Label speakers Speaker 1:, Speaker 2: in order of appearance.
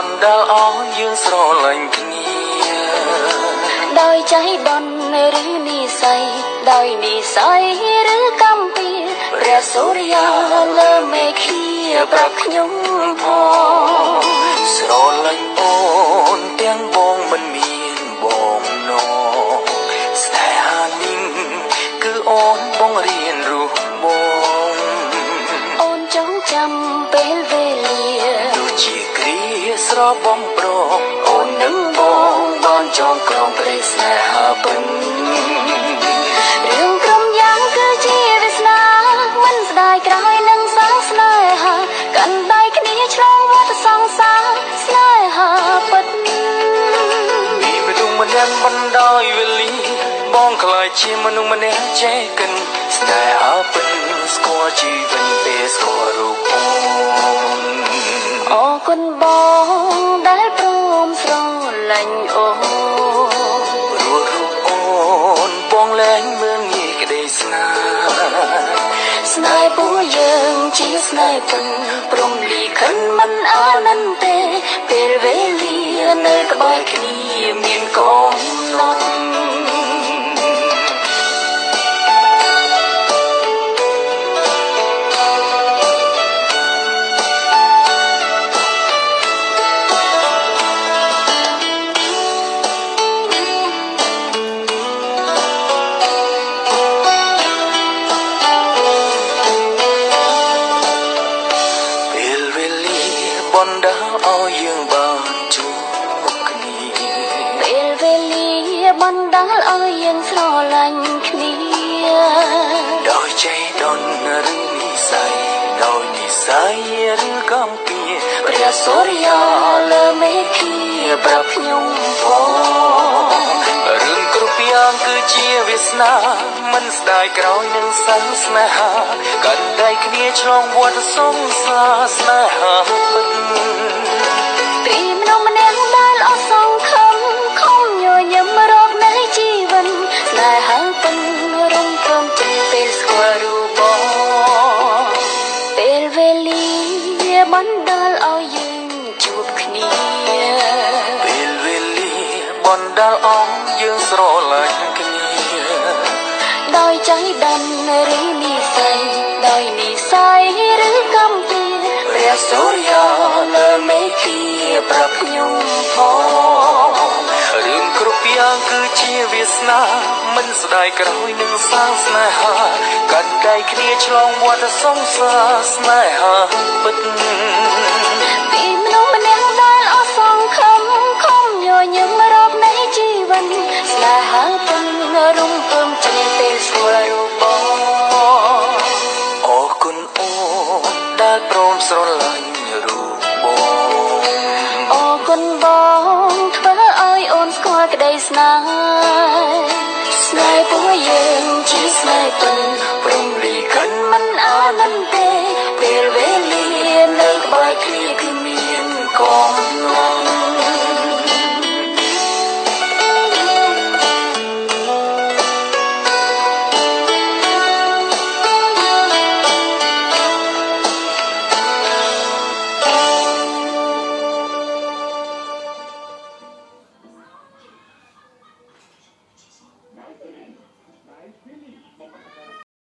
Speaker 1: นดาวอ้อยยืนสรอลังគ្នា
Speaker 2: ដោយใจបនឬនិស័យដោយនិស័យឬកម្មពីព្រះសូរិយាលើមេឃាប្រាប់ខ្ញុំផង
Speaker 1: ស្រលាញ់អូនទាំងបងមិនមានបងនងស្នេហានេះគឺអូនបងរៀនរស់បង
Speaker 2: អូនចងចាំពេលវេលា
Speaker 1: ដូចជាគ្រាស្របំប្រងអូននឹងបងបានចងក្រងព្រៃស្នេហាពិន
Speaker 2: រឿងក្រុមយ៉ាងគឺជាវាសនាមិនស្ដាយក្រោយនឹងសាងស្នេហាកាន់ដៃគ្នាឆ្លងវដ្តសង្សារស្នេហាពិត
Speaker 1: ពីមនុស្សម្នាក់បណ្ដោយវេលាបងខ្លាចជាមនុស្សម្នាក់ចេះកិនស្នេហាពិនស្គាល់ជីវិតពេលស្គាល់រូបអូន
Speaker 2: អរគុណបងដែលព្រមស្រឡាញ់អូន
Speaker 1: ព្រោះរូបអូនបងលែងមើលងាយក្តីស្នេហ៍
Speaker 2: ស្នេហ៍ពួកយើងជាស្នេហ៍ពិនព្រមលីខិនមិនអានន្ទទេពេលវេលានៅក្បែរគ្នាមានកងឡត់
Speaker 1: បណ្ដាឲ្យយើងបានជួបគ្នា
Speaker 2: ពេលវេលាបណ្ដាលឲ្យយើងស្រឡាញ់គ្នា
Speaker 1: ដោយใจដនឬនិស័យដោយនិស័យឬកម្មពី
Speaker 2: ព្រះសូរិយាលើមេឃាប្រាប់ខ្ញុំផង
Speaker 1: រឿងគ្រប់យ៉ាងគឺជាវាសនាមិនស្ដាយក្រោយនឹងសាំងស្នេហាកាន់ដៃគ្នាឆ្លងវដ្តសង្សារស្នេហាពិត
Speaker 2: ពីមនុស្សម្នាក់ដែលអស់សង្ឃឹមខំញញឹមរកនៃជីវិតស្នេហាពិតរំពងចេញពេលស្គាល់រូបបងពេលវេលាបណ្ដាលឲ្យយើងជួបគ្នា
Speaker 1: ពេលវេលាបណ្ដាលឲ្យយើងស្រឡាញ់គ្នា
Speaker 2: ដោយใจដិនឬនិស័យដោយនិស័យឬកម្មពីព្រះសូរិយាលើមេឃាប្រាប់ខ្ញុំផង
Speaker 1: រឿងគ្រប់យ៉ាងគឺជាវាសនាមិនស្ដាយក្រោយនឹងសាងស្នេហាកាន់ដៃគ្នាឆ្លងវដ្តសង្សារស្នេហាពិត
Speaker 2: ពីមនុស្សម្នាក់ដែលអស់សង្ឃឹមខំញញឹមរកនៃជីវិតស្នេហាពិតរំពឹងចេញពេលស្គាល់រូបបង
Speaker 1: អរគុណអូនដែលព្រមស្រឡាញ់រូបបង
Speaker 2: អរគុណបងធ្វើឲ្យអូនស្គាល់ក្តីស្នេហ៍ស្នេហ៍ពួកយើងជាស្នេហ៍ពិតព្រមលីខិនមិនអានន្ទទេ